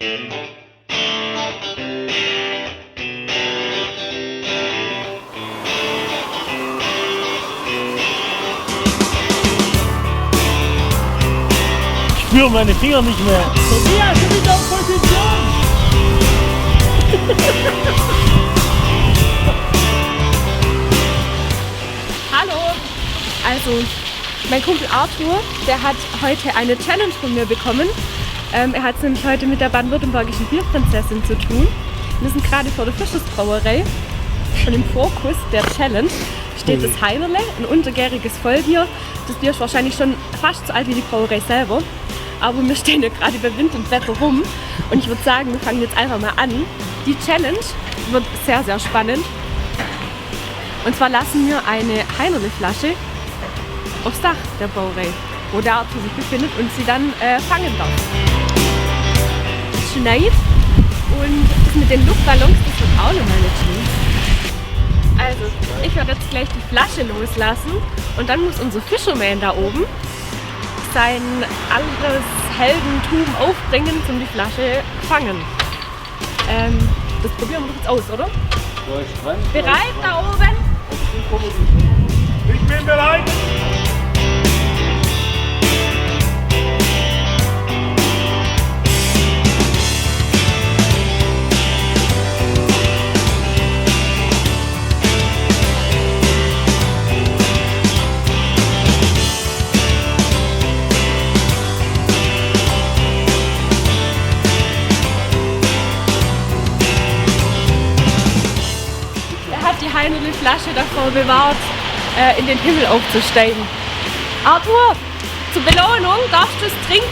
Ich spüre meine Finger nicht mehr. Tobias, du bist auf Position! Hallo! Also, mein Kumpel Arthur, der hat heute eine Challenge von mir bekommen. Er hat es nämlich heute mit der baden-württembergischen Bierprinzessin zu tun. Wir sind gerade vor der Fischersbrauerei und im Fokus der Challenge steht das Heinerle, ein untergäriges Vollbier. Das Bier ist wahrscheinlich schon fast so alt wie die Brauerei selber. Aber wir stehen ja gerade bei Wind und Wetter rum und ich würde sagen, wir fangen jetzt einfach mal an. Die Challenge wird sehr, sehr spannend. Und zwar lassen wir eine Heinerle-Flasche aufs Dach der Brauerei, wo der Arthur sich befindet und sie dann fangen darf. Es schneit und das mit den Luftballons, das wird auch nochmal nicht schön. Also, ich werde jetzt gleich die Flasche loslassen und dann muss unser Fisherman da oben sein anderes Heldentum aufbringen, um die Flasche fangen. Das probieren wir jetzt aus, oder? Bereit da oben? Ich bin bereit! Die Heinerle-Flasche davor bewahrt, in den Himmel aufzusteigen. Arthur, zur Belohnung darfst du es trinken.